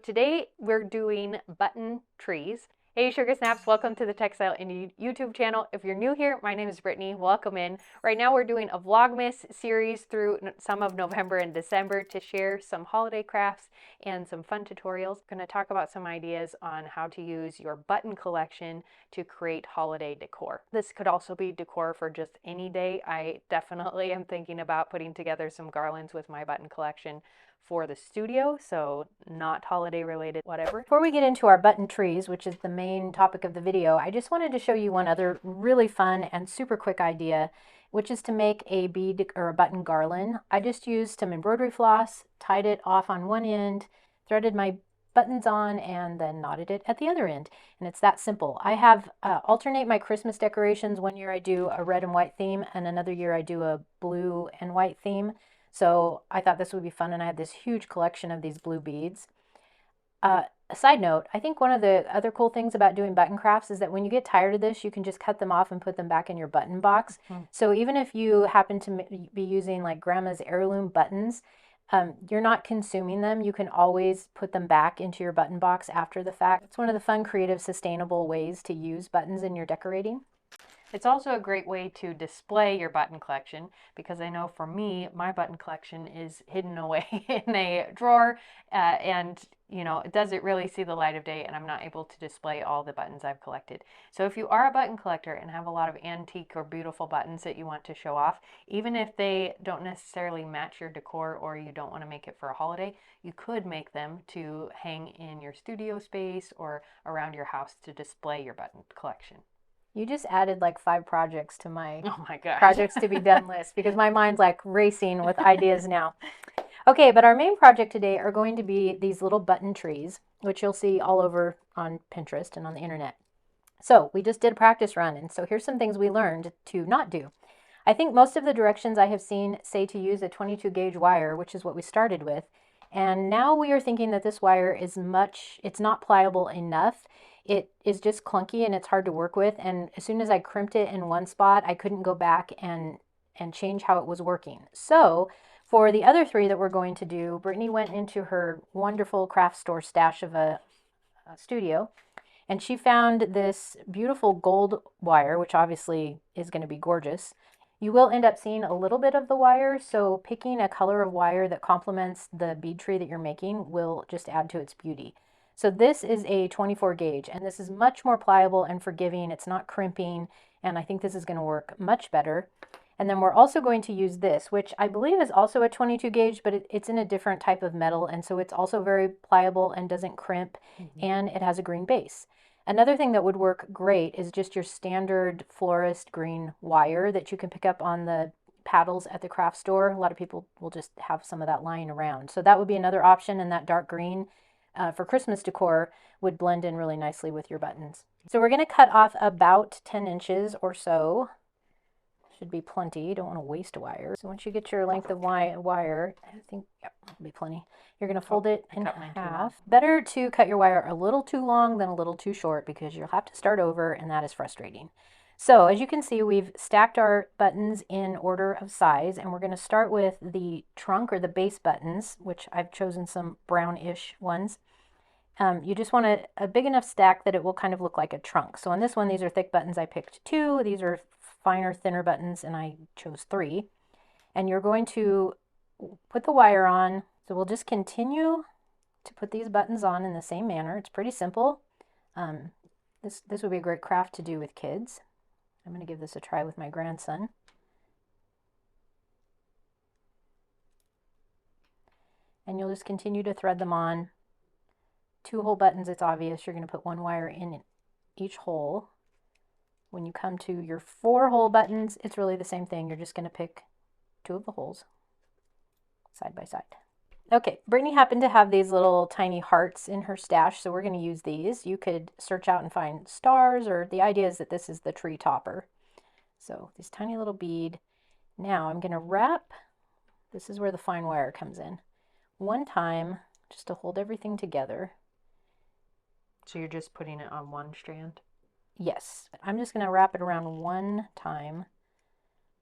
Today we're doing button trees. Hey Sugar Snaps, welcome to the Textile Indie YouTube channel. If you're new here, my name is Brittany. Welcome in. Right now we're doing a Vlogmas series through some of November and December to share some holiday crafts and some fun tutorials. I'm going to talk about some ideas on how to use your button collection to create holiday decor. This could also be decor for just any day. I definitely am thinking about putting together some garlands with my button collection for the studio, so not holiday related, whatever. Before we get into our button trees, which is the main topic of the video, I just wanted to show you one other really fun and super quick idea, which is to make a bead or a button garland. I just used some embroidery floss, tied it off on one end, threaded my buttons on, and then knotted it at the other end. And it's that simple. I have alternate my Christmas decorations. One year I do a red and white theme, and another year I do a blue and white theme. So I thought this would be fun, and I have this huge collection of these blue beads. A side note, I think one of the other cool things about doing button crafts is that when you get tired of this, you can just cut them off and put them back in your button box. So even if you happen to be using like grandma's heirloom buttons, you're not consuming them. You can always put them back into your button box after the fact. It's one of the fun, creative, sustainable ways to use buttons in your decorating. It's also a great way to display your button collection, because I know for me, my button collection is hidden away in a drawer, and it doesn't really see the light of day, and I'm not able to display all the buttons I've collected. So if you are a button collector and have a lot of antique or beautiful buttons that you want to show off, even if they don't necessarily match your decor or you don't want to make it for a holiday, you could make them to hang in your studio space or around your house to display your button collection. You just added like 5 projects to my projects to be done list, because my mind's like racing with ideas now. Okay, but our main project today are going to be these little button trees, which you'll see all over on Pinterest and on the internet. So we just did a practice run, and so here's some things we learned to not do. I think most of the directions I have seen say to use a 22 gauge wire, which is what we started with. And now we are thinking that this wire is it's not pliable enough. It is just clunky and it's hard to work with. And as soon as I crimped it in one spot, I couldn't go back and change how it was working. So for the other 3 that we're going to do, Brittany went into her wonderful craft store stash of a studio, and she found this beautiful gold wire, which obviously is going to be gorgeous. You will end up seeing a little bit of the wire, so picking a color of wire that complements the bead tree that you're making will just add to its beauty. So this is a 24 gauge, and this is much more pliable and forgiving. It's not crimping, and I think this is going to work much better. And then we're also going to use this, which I believe is also a 22 gauge, but it's in a different type of metal, and so it's also very pliable and doesn't crimp, and it has a green base. Another thing that would work great is just your standard florist green wire that you can pick up on the paddles at the craft store. A lot of people will just have some of that lying around. So that would be another option, and that dark green for Christmas decor would blend in really nicely with your buttons. So we're going to cut off about 10 inches or so. Should be plenty. You don't want to waste wire. So once you get your length of wire, I think, yep, that'll be plenty. You're going to fold it in half. Better to cut your wire a little too long than a little too short, because you'll have to start over, and that is frustrating. So as you can see, we've stacked our buttons in order of size, and we're going to start with the trunk or the base buttons, which I've chosen some brownish ones. You just want a big enough stack that it will kind of look like a trunk. So on this one, these are thick buttons. I picked 2. These are finer, thinner buttons, and I chose 3. And you're going to put the wire on. So we'll just continue to put these buttons on in the same manner. It's pretty simple. This would be a great craft to do with kids. I'm going to give this a try with my grandson. And you'll just continue to thread them on. 2 hole buttons, it's obvious. You're going to put 1 wire in each hole. When you come to your 4 hole buttons, it's really the same thing. You're just going to pick 2 of the holes side by side. Okay, Brittany happened to have these little tiny hearts in her stash, so we're going to use these. You could search out and find stars, or the idea is that this is the tree topper. So this tiny little bead. Now I'm going to wrap, this is where the fine wire comes in, 1 time just to hold everything together. So you're just putting it on 1 strand? Yes, I'm just going to wrap it around 1 time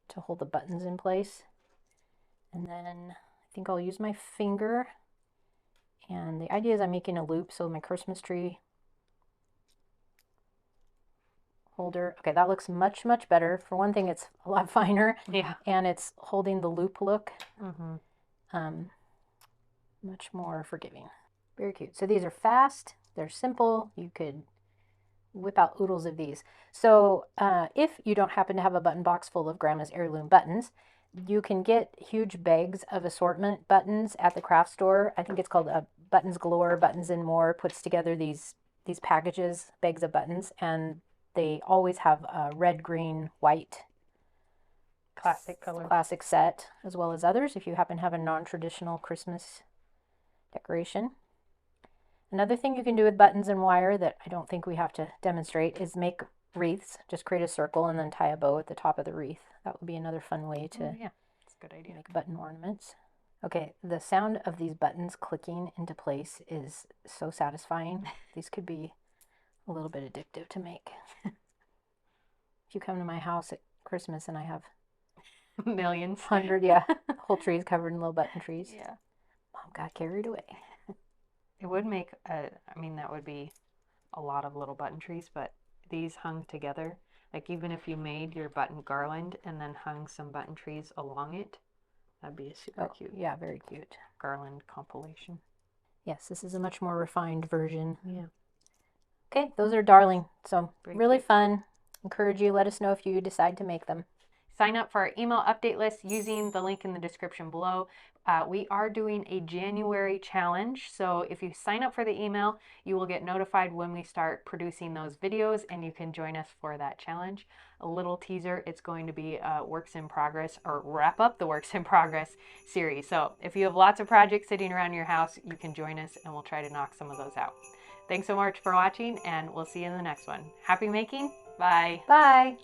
to hold the buttons in place. And then I think I'll use my finger And the idea is I'm making a loop, so my Christmas tree holder. Okay, that looks much, much better. For one thing, it's a lot finer. Yeah. And it's holding the loop look. Mm-hmm. Much more forgiving. Very cute. So these are fast. They're simple. You could whip out oodles of these. So if you don't happen to have a button box full of Grandma's heirloom buttons, you can get huge bags of assortment buttons at the craft store. I think it's called Buttons Galore, Buttons and More, puts together these packages, bags of buttons, and they always have a red, green, white classic set, as well as others if you happen to have a non-traditional Christmas decoration. Another thing you can do with buttons and wire that I don't think we have to demonstrate is make wreaths. Just create a circle and then tie a bow at the top of the wreath. That would be another fun way to yeah, that's a good idea. Make button ornaments. Okay, the sound of these buttons clicking into place is so satisfying. These could be a little bit addictive to make. If you come to my house at Christmas and I have millions, 100, yeah, whole trees covered in little button trees. Yeah. Mom got carried away. It would make that would be a lot of little button trees, but these hung together, like even if you made your button garland and then hung some button trees along it, that'd be a super cute. Yeah, very cute. Garland compilation. Yes, this is a much more refined version. Yeah. Okay, those are darling. So really cute. fun. Encourage you. Let us know if you decide to make them. Sign up for our email update list using the link in the description below. We are doing a January challenge, so if you sign up for the email, you will get notified when we start producing those videos, and you can join us for that challenge. A little teaser, it's going to be a works in progress, or wrap up the works in progress series. So if you have lots of projects sitting around your house, you can join us and we'll try to knock some of those out. Thanks so much for watching, and we'll see you in the next one. Happy making. Bye. Bye.